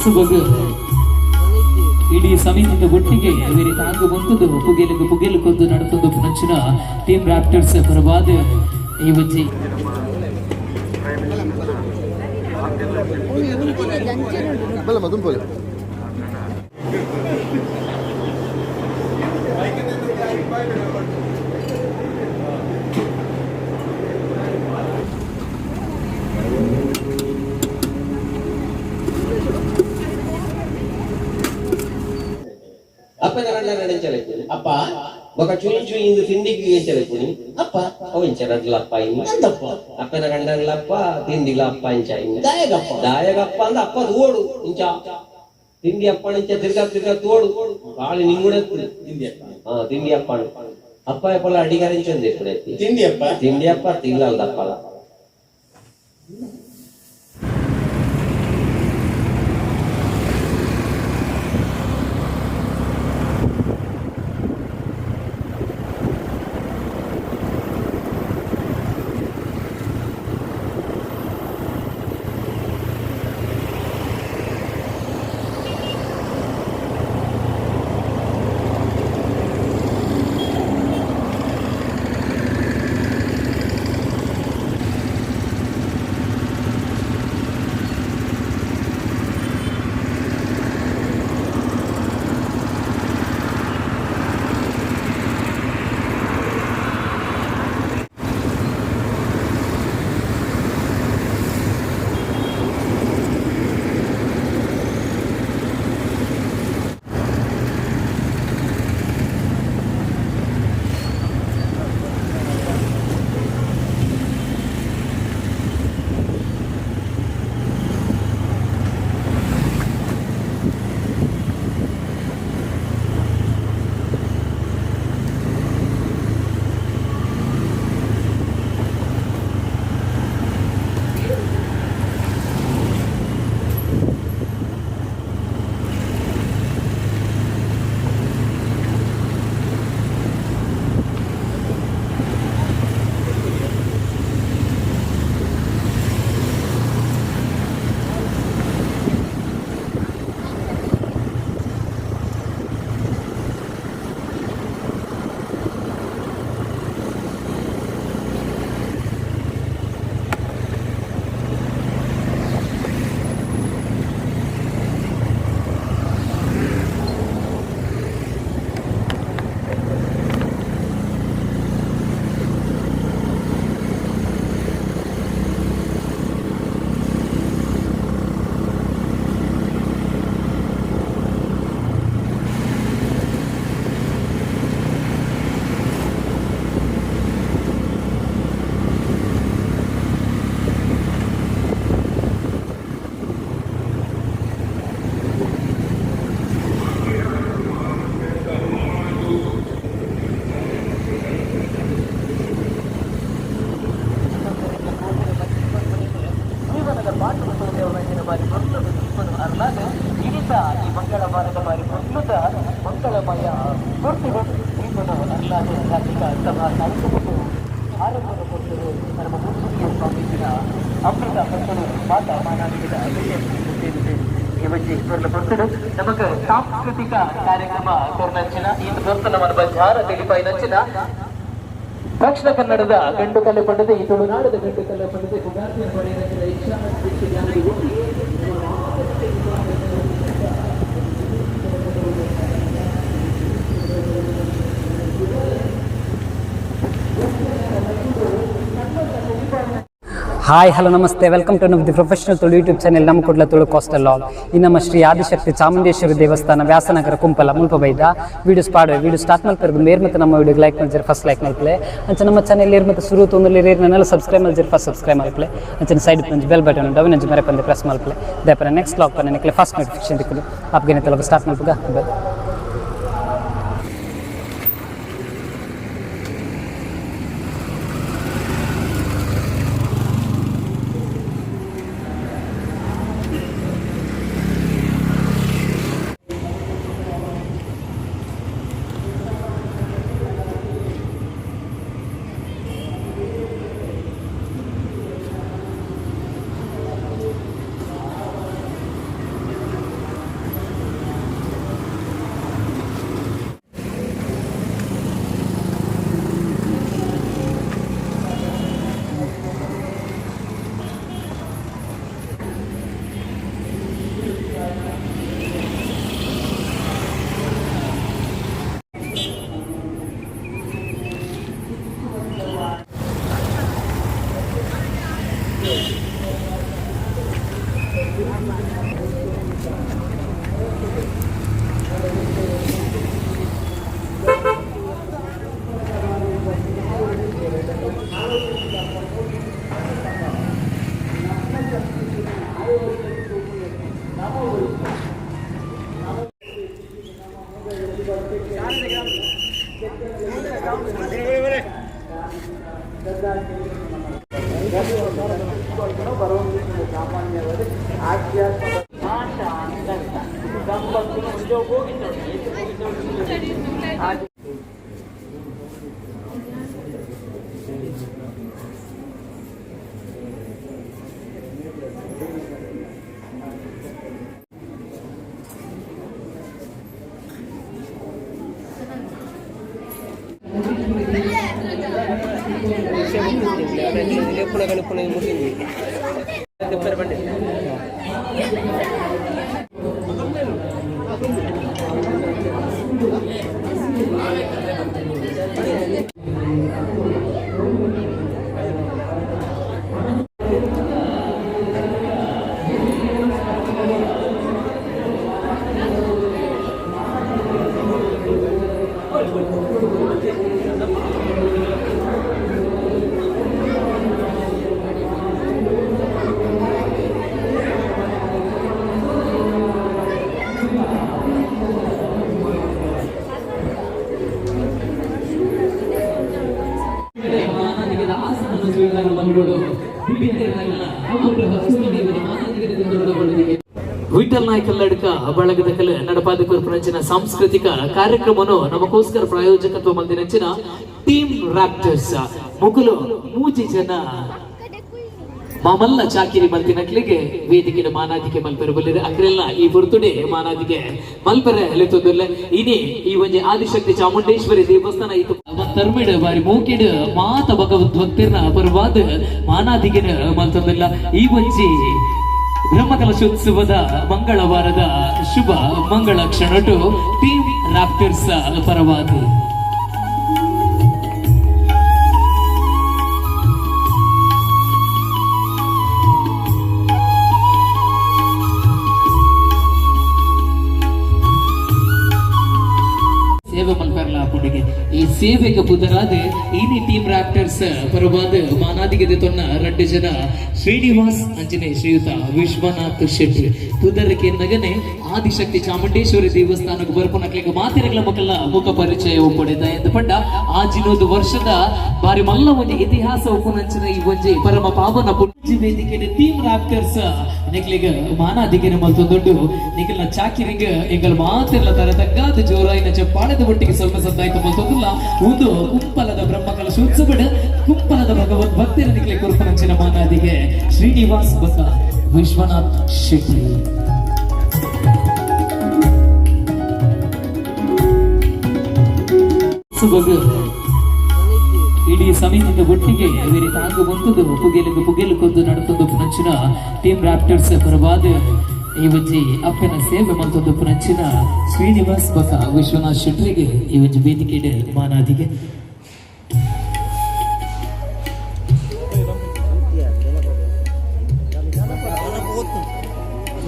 ಸುಬಗು ಇಡೀ ಸಮಿತಿಯ ಒಟ್ಟಿಗೆ ಬೇರೆ ತಾಂಗು ಬಂತದ್ದು ಪುಗೆಲು ಕೊದ್ದು ನಡುತ್ತದ್ದು ನಂಚಿನ ಟೀಮ್ ರಾಪ್ಟರ್ಸ್ ಪರವಾದ ಈ ಬಜ್ಜಿ అప్పన నడించలేదు అప్ప ఒక చూయించు ఇందు తిండికి వేయించలేకుని అప్ప అవించరట్లప్ప ఇంతప్ప అప్పన కండలప్ప తిండిలప్ప ఇంచాయింది దాయగప్ప అంద అప్ప తోడు ఇంచా తిండి అప్ప నుంచి తిరగా తోడు కాళి నింగుడెత్తుడు తిండి అప్ప అప్ప ఎప్పుడు అడిగారించింది ఎప్పుడైతే తిండి అప్ప తిల్లాలి తప్పాల ನಮಗೆ ಸಾಂಸ್ಕೃತಿಕ ಕಾರ್ಯಕ್ರಮ ತೋರ್ನಂಚಿನ ಇಂದು ದೋಸ್ತ ನಮ್ಮ ಬಜಾರ ತಿಳಿಪಾಯಿ ನಂಚಿನ ದಕ್ಷಿಣ ಕನ್ನಡದ ಗಂಡು ಕಲೆ ಪಡೆದ ಈ ತುಳುನಾಡದ ಗಂಡು ಕಲೆ ಪಡೆದ ಗುಗಾರ್ತಿಯ ಪಡೆಯ ಇಚ್ಛಾ hi hello namaste welcome to the professional Tulu YouTube channel ನಮ್ಮ ಕೊಡ್ಲ ತುಳು ಕೋಸ್ಟಲ್ ಲಾಲ್ ಈ ನಮ್ಮ ಶ್ರೀ ಆದಿಶಕ್ತಿ ಚಾಮುಂಡೇಶ್ವರಿ ದೇವಸ್ಥಾನ ವ್ಯಾಸನಗರ ಕುಂಪಲ ಮುಲ್ಪ ಬೈದ ವೀಡಿಯೋಸ್ ಪಾಡುವೆ ವೀಡಿಯೋ ಸ್ಟಾರ್ಟ್ ಮಾಡ್ತಿರೋದು ಮೇರ್ ಮತ್ತು ನಮ್ಮ ವಿಡಿಯೋಗೆ ಲೈಕ್ ಮಾಡಿದ್ರೆ ಫಸ್ಟ್ ಲೈಕ್ ಮಾಡ್ಕೊಳ್ಳಿ ಅಂಚೆ ನಮ್ಮ ಚಾನೆಲ್ ಏರ್ ಮತ್ತು ಶುರು ತೊಂದಲ್ಲಿ ನನ್ನೆಲ್ಲ ಸಬ್ಸ್ಕ್ರೈಬ್ ಮಾಡಿದ್ರೆ ಫಸ್ಟ್ ಸಬ್ಸ್ಕ್ರೈಬ್ ಮಾಡ್ಕೊಳ್ಳಿ ಅಂಚೆ ಸೈಡ್ ಪಂಚ್ ಬೆಲ್ ಬಟನ್ ಉಂಟು ಅವನಂಚು ಮರೆ ಪಂದೆ ಪ್ರೆಸ್ ಮಾಡ್ಕೊಳ್ಳಿ ದೇಪರ ನೆಕ್ಸ್ಟ್ ಲಾಗ್ ಪನ್ನೆ ಫಸ್ಟ್ ನೋಟಿಫಿಕೇಶನ್ ದಿಕ್ಕಲು ಅಪ್ಗೇನೆ ತಲಗ ಸ್ಟಾರ್ಟ್ ಮಾಡ್ಬೋಗ ವಿಠಲ್ ನಾಯ್ಕ ಕಲ್ಲಡ್ಕ ಬಳಗದ ಕಲೆ ನಡಪಾದ ಪ್ರಪಂಚನ ಸಾಂಸ್ಕೃತಿಕ ಕಾರ್ಯಕ್ರಮವನ್ನು ನಮಗೋಸ್ಕರ ಪ್ರಾಯೋಜಕತ್ವ ಮಂದಿನಂಚಿನ ಟೀಮ್ ರಾಪ್ಟರ್ಸ್ ಮುಗುಲು ಮೂಜಿ ಜನ ಮಾಮಲ್ಲ ಚಾಕಿರಿ ಮಲ್ತಿನಕ್ಲಿಗೆ ವೇದಿಕೆ ಮಾನಾದಿಕೆ ಮಲ್ಪೆರು ಬಲ್ಲಿದೆ ಅಕ್ರೆಲ್ಲ ಈ ಬರ್ತುಡೆ ಮಾನಾದಿಗೆ ಮಲ್ಪೆರೆ ಎಲೆತೊಂದಿಲ್ಲ ಇನಿ ಈ ಒಂಜಿ ಆದಿಶಕ್ತಿ ಚಾಮುಂಡೇಶ್ವರಿ ದೇವಸ್ಥಾನ ಇತ್ತು ತರ್ಮಿಡ್ ಬಾರಿ ಮೂಕಿಡ್ ಮಾತ ಭಗವದ್ ಭಕ್ತಿರ್ನ ಪರವಾದ ಮಾನಾದಿಗೆನ ಮಲ್ತೊಂದಿಲ್ಲ ಈ ಒಂಜಿ ಬ್ರಹ್ಮಕಲಶೋತ್ಸವದ ಮಂಗಳವಾರದ ಶುಭ ಮಂಗಳ ಕ್ಷಣಟು ಟೀಮ್ ರಾಪ್ಟರ್ಸ್ ಪರವಾದ ಸೇವೆ ಮಲ್ಪರ್ಲ ಹಾಕೊಂಡಿಗೆ ಈ ಸೇವೆಗೆ ಬುಧರಾದ ಇನಿ ಟೀಮ್ ರಾಪ್ಟರ್ಸ್ ಪರವಾದ ಮಾನಾದಿಗೆ ತೊನ್ನ 2 ಜನ ಶ್ರೀನಿವಾಸ್ ಅಂಜನೆ ಶ್ರೀಯುತ ವಿಶ್ವನಾಥ್ ಶೆಟ್ಟಿ ಪುದರಕ್ಕೆ ನಗನೆ ಆದಿಶಕ್ತಿ ಚಾಮುಂಡೇಶ್ವರಿ ದೇವಸ್ಥಾನಕ್ಕೆ ಬರ್ಪನಕ್ಲಿಗೆ ಮಾತಿರಗಳ ಮಕ್ಕಳ ಮುಖ ಪರಿಚಯ ಒಪ್ಪಡಿದ ಎಂದು ಪಂಡ ಆಜಿನೊಂದು ವರ್ಷದ ಬಾರಿ ಮಲ್ಲ ಒಂದು ಇತಿಹಾಸ ಒಪ್ಪನಂಚಿನ ಈ ಒಂಜಿ ಪರಮ ಪಾವನ ಪುಣ್ಯ ವೇದಿಕೆ ಟೀಮ್ ರಾಪ್ಟರ್ಸ್ ನಿಕ್ಲಿಗೆ ಮಾನಾದಿಗೆ ಮಲ್ತೊಂದು ನಿಖಲ್ನ ಚಾಕಿರಿಗೆ ಎಂಗಲ್ ಮಾತಿರ್ಲ ತರ ತಗ್ಗಾದ ಜೋರಾಯಿನ ಚಪ್ಪಾಳದ ಒಟ್ಟಿಗೆ ಸ್ವಲ್ಪ ಸದ್ದಾಯ್ತು ಮಲ್ತೊಂದಿಲ್ಲ ಒಂದು ಕುಂಪಲದ ಬ್ರಹ್ಮಕಲಶೋತ್ಸವದ ಕುಂಪಲದ ಭಗವದ್ ಭಕ್ತಿರ ನಿಕ್ಲೆ ಕೊರ್ಪನಂಚಿನ ಮಾನಾದಿಗೆ ಶ್ರೀನಿವಾಸ್ ಬಸ ವಿಶ್ವನಾಥ್ ಶೆಟ್ಟಿ ಇಡೀ ಸಮಿತಿಯಿಂದ ಒಟ್ಟಿಗೆ ಬೇರೆ ತಾಂಗು ಬಂತದ್ದು ಪುಗೆಲು ಕೊಂದು ನಡುತ್ತೊಂದು ಪುನಂಚಿನ ಟೀಮ್ ರಾಪ್ಟರ್ಸ್ ಪರವಾದ ಈ ಒಂಜಿ ಅಪ್ಪನ ಸೇವೆ ಮಲ್ತೊಂದು ಪುನಂಚಿನ ಶ್ರೀನಿವಾಸ್ ಬಕ ವಿಶ್ವನಾಥ್ ಶೆಟ್ರಿಗೆ ಈ ಒಂಜಿ ವೇದಿಕೆ ಮಾನಾದಿಗೆ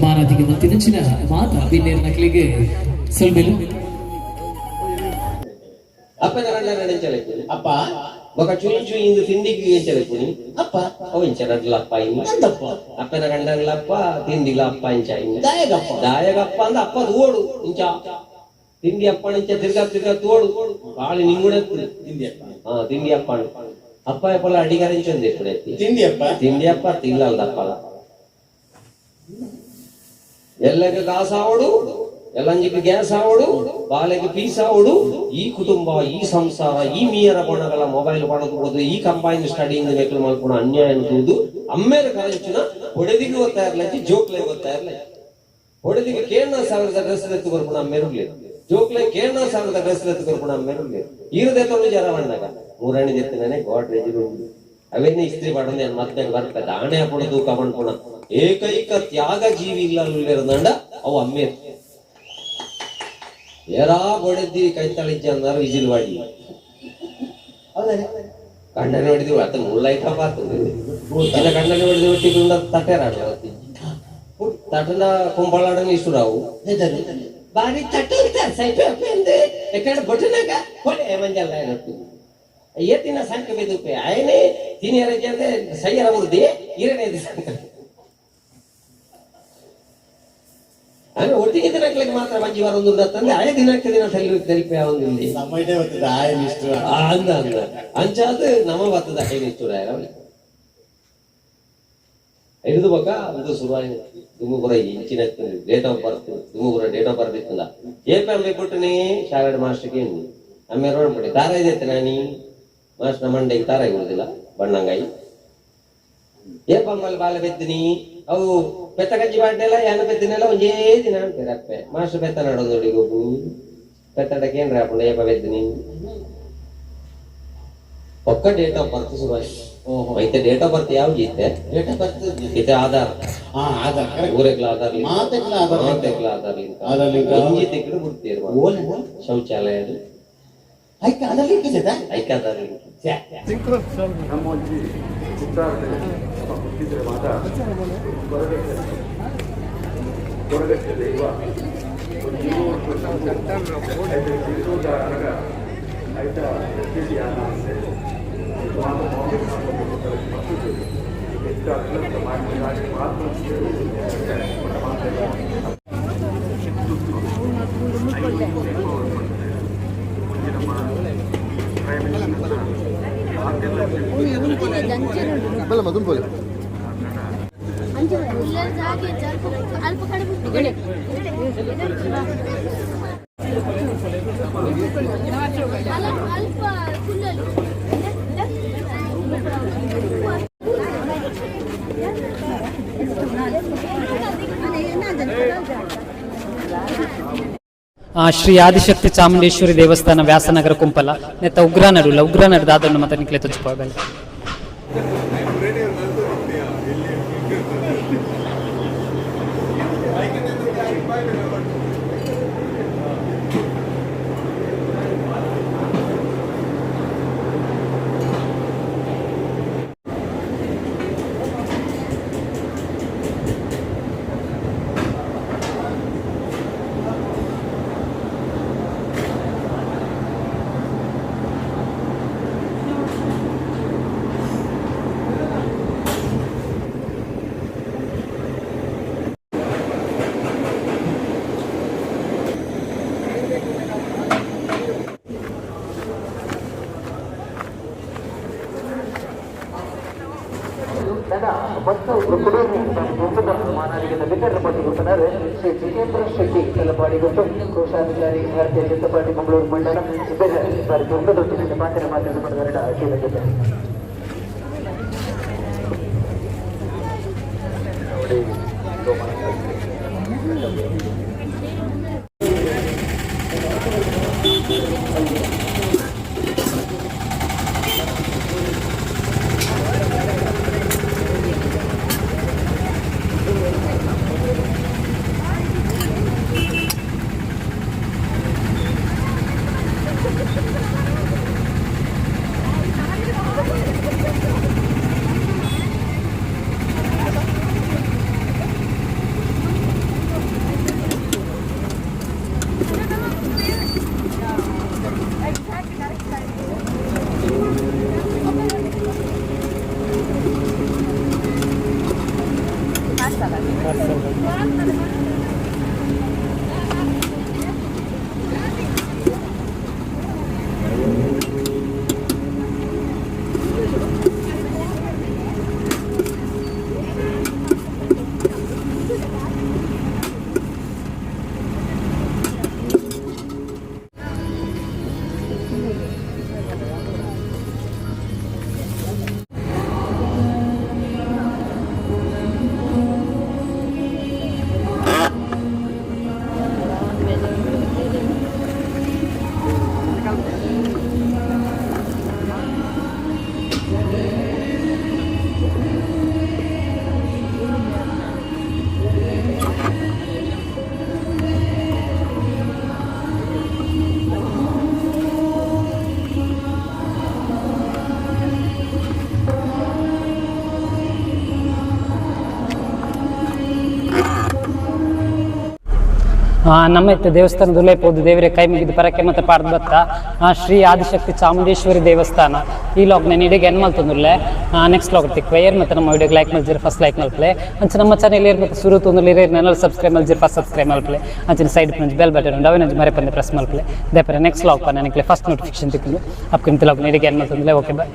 ಮಾನಾದಿಗೆ ಮತ್ತಿನಂಚಿನ ಮಾತ ಬಿನ್ನೇರ್ ನಕ್ಲಿಗೆ ಸೊಲ್ಮೆಲು ಅಪ್ಪನ ಗಂಡ ನಡೆಂಚಲೈತಿ ಅಪ್ಪ ఒక చూయించు ఇందు తిండికి ఎంచలేకుని అప్ప ఓయించరట్లప్ప ఇందప్ప అప్పన గండలప్ప తిండిలప్ప ఇంచాయి దాయగప్ప అంద అప్ప తోడు ఇంచా తిండి అప్ప నుంచి తిరగ తోడు కాళి నింగుడే తిండి అప్ప అప్ప ఎప్పల అడిగారించింది ఇప్పుడే తిండి అప్ప తిల్లాలి తప్పల ఎల్లకి కాసావుడు ಎಲ್ಲಂಜಿಗೆ ಗ್ಯಾಸ್ ಆವಡು ಬಾಲೆಗೆ ಪೀಸ್ ಆವಡು ಈ ಕುಟುಂಬ ಈ ಸಂಸಾರ ಈ ಮೀಯರ ಬಣಗಳ ಮೊಬೈಲ್ ಪಡೆದುಬೋದು ಈ ಕಂಬೈನ್ ಸ್ಟಡಿಯಿಂದ ಲೆಕ್ಕಲು ಮಾಡ್ಕೊಂಡು ಅನ್ಯಾಯ ಅನ್ಸುವುದು ಅಮ್ಮೇಲೆ ಕಳಿಸಿನ ಹೊಡೆದಿಗೆ ಓದ್ತಾ ಇರ್ಲಂಚಿ ಜೋಕ್ಲೆ ಓದ್ತಾ ಇರ್ಲಿ ಹೊಡೆದಿಗೆ ಕೇರಳ ಸಾವಿರದ ಡ್ರೆಸ್ ಎತ್ತು ಬರ್ಕೊಂಡು ಅಮ್ಮೇರುಗ್ಲಿ ಜೋಕ್ಲೆ ಕೇರಳ ಸಾವಿರದ ಡ್ರೆಸ್ ಎತ್ತು ಬರ್ಕೊಂಡು ಅಮ್ಮೇರುಗ್ಲಿ ಈರದೆ ತೊಂದು ಜರ ಬಂದಾಗ ಮೂರನೇ ಎತ್ತಿನೇ ಗೋಡ್ರೇಜ್ ಅವೇನೇ ಇಸ್ತ್ರಿ ಪಡೆದು ಮತ್ತೆ ಬರ್ತದೆ ಆಣೆ ಪಡೆದು ಕಮಣ್ಪುಣ ಏಕೈಕ ತ್ಯಾಗ ಜೀವಿ ಇಲ್ಲ ಅವು ಅಮ್ಮೇರು ಎರಾ ಹೊಡೆದಿ ಕೈ ತಳಿಜ್ಜ ಅಂದಾರ ವಿಜಿಲ್ ಬಾಡಿ ಗಂಡನ ಹೊಡೆದು ಆತ ಮುಳ್ಳಾಯ್ತ ಬಾರ್ತದೆ ಇಲ್ಲ ಗಂಡನ ಹೊಡೆದು ಒಟ್ಟಿಗೆ ತಟ್ಟೆರಾಡ ತಟನ ಕೊಂಬಳಾಡನ ಇಷ್ಟು ರಾವು ಬಾರಿ ತಟ್ಟೆ ಸೈಪೆ ಎಕಡೆ ಬೊಟ್ಟನಾಗ ಹೊಡೆ ಮಂಜಲ್ಲ ಏನತ್ತು ಏತಿನ ಸಂಕ ಬೆದುಪೆ ఆయనే తినేరజే సయ్యర ఉర్ది ఇరనేది సంక ಆಮೇಲೆ ಒಟ್ಟಿಗೆ ದಿನಕ್ಕೆ ಮಾತ್ರ ಮಂಜಿ ವಾರ ಒಂದು ತಂದೆ ಆಯ ದಿನಕ್ಕೆ ದಿನ ತಲಿಪೆ ಅವನಿಲ್ಲಿ ಅಂದ ಅಂದ ಅಂಚಾದ ನಮ್ಮ ಬರ್ತದ ಐದು ಇಷ್ಟು ಐದು ಬಕ್ಕ ಒಂದು ಶುರುವಾಗಿ ದುಮ್ಮುಗುರ ಇಂಚಿನ ಡೇಟ್ ಆಫ್ ಬರ್ತ್ ದುಮ್ಮುಗುರ ಡೇಟ್ ಆಫ್ ಬರ್ತ್ ಇತ್ತಲ್ಲ ಏಪಿ ಬಿಟ್ಟನೆ ಶಾಲೆಡ್ ಮಾಸ್ಟರ್ಗೆ ಅಮ್ಮೆ ರೋಡ್ ಪಡಿ ತಾರ ಇದೈತೆ ನಾನಿ ಮಾಸ್ಟರ್ ಮಂಡೆಗೆ ತಾರ ಇರುವುದಿಲ್ಲ ಬಣ್ಣಂಗಾಯಿ ಏಪಮ್ಮಲ್ಲಿ ಬಾಲ ಬೆದ್ದಿನಿ ಅವು ಬೆತ್ತ ಗಂಜಿ ಬಾಡ್ನೆಲ್ಲ ಯಾನ ಬೆದ್ದಿನೆಲ್ಲ ಒಂದೇ ದಿನ ಅಂತಾರೆ ಅಪ್ಪೆ ಮಾಸ್ಟರ್ ಬೆತ್ತ ನಡೋದು ನೋಡಿ ಹೋಗು ಬೆತ್ತಡಕ್ಕೆ ಏನ್ರಿ ಹಾಕೊಂಡು ಏಪ ಬೆದ್ದಿನಿ ಪಕ್ಕ ಡೇಟ್ ಆಫ್ ಬರ್ತ್ ಶುರುವಾಯ್ತು అయితే డేట్ ఆఫ్ బర్త్ యావ జీతే డేట్ ఆఫ్ బర్త్ అయితే ఆధార్ ఆధార్ ఊరేಗ್ಲ ಆಧಾರ್ ಮಾತೆಗ್ಲ ಆಧಾರ್ ಲಿಂಕ್ ಒಂಜಿ ತಿಕ್ಕಡು ಗುರ್ತಿರು ಓಲ ಶೌಚಾಲಯ ಐಕ ಆಧಾರ್ ಲಿಂಕ್ ಇದೆ ಐಕ ಆಧಾರ್ ಲಿಂಕ್ ನಮ್ಮ ಒಂಜಿ ಉತ್ತಾರದೆ ಹುಟ್ಟಿದ್ರೆ ಮಾತ ಹೊರಗಡೆ ದೈವ ಒಂದು ಐತ ಎಸ್ಟಿ ಆನಂದೆ मधून बोल ಶ್ರೀ ಆದಿಶಕ್ತಿ ಚಾಮುಂಡೇಶ್ವರಿ ದೇವಸ್ಥಾನ ವ್ಯಾಸನಗರ ಕುಂಪಲ ನೆತ್ತ ಉಗ್ರಾನಡು ದಾದನ್ನು ಮತ್ತೆ ನಿಕ್ಲೆ ತುಚ್ಚಿಪೋಗಲ್ಲ ಮತ್ತು ಮಾನವಿಗೆ ವಿತರಣೆ ಮಾಡಿಕೊಟ್ಟರೆ ಶ್ರೀ ಜಿತೇಂದ್ರ ಶೆಟ್ಟಿ ತಲಪಾಡಿಗೊಟ್ಟು ಕೋಶಾಧಿಕಾರಿ ಭಾರತೀಯ ಜನತಾ ಪಾರ್ಟಿ ಮಂಗಳೂರು ಮಂಡಲ ಬಾರಿ ದೊಡ್ಡದೊಟ್ಟಿನಿಂದ ಮಾತನಾಡಿದ ಕೇಳಿದೆ. ನಮ್ಮ ಇತ್ತ ದೇವಸ್ಥಾನದ ಉಲೇಪೋದು ದೇವರೇ ಕೈ ಮುಗಿದು ಪರಕ್ಕೆ ಮತ್ತೆ ಪಾಡ್ದು ಬತ್ತ ಶ್ರೀ ಆದಿಶಕ್ತಿ ಚಾಮುಂಡೇಶ್ವರಿ ದೇವಸ್ಥಾನ ಈ ಲಾಗ್ ನಾನು ಇಡೀಗೆ ಏನು ಮಲ್ತಂದುಲ್ಲೆ ನೆಕ್ಸ್ಟ್ ಲಾಗ್ ತಿಕ್ವೇರ್ ಮತ್ತು ನಮ್ಮ ವಿಡಿಯೋಗೆ ಲೈಕ್ ಮಲ್ಜಿರಿ ಫಸ್ಟ್ ಲೈಕ್ ಮಲ್ಪಲೆ ಅಂಚೆ ನಮ್ಮ ಚಾನಲ್ ಏರ್ ಮತ್ತು ಸುರು ತೊಂದರೆ ನೆನಲ್ ಸಬ್ಸ್ಕ್ರೈಬ್ ಮಲ್ಜಿರಿ ಫಸ್ಟ್ ಸಬ್ಸ್ಕ್ರೈಬ್ ಮಲ್ಪಲೆ ಅಂಚಿನ ಸೈಡ್ ಪಂಚ್ ಬೆಲ್ ಬಟನ್ ಉಂಡು ಅವನ ಮರೆ ಪಂದೆ ಪ್ರೆಸ್ ಮಲ್ಪಲೆ ದೇಪರ ನೆಕ್ಸ್ಟ್ ಲಾಗ್ ನನಗೆ ಫಸ್ಟ್ ನೋಟಿಫಿಕೇಶನ್ ತಿಕ್ಕೊಂಡು ಅಪ್ಕಿಂತ ಲಾಗ್ ಇಡೀಗೆ ಏನು ಮಲ್ತಂದುಲ್ಲೆ ಓಕೆ ಬಾಯ್.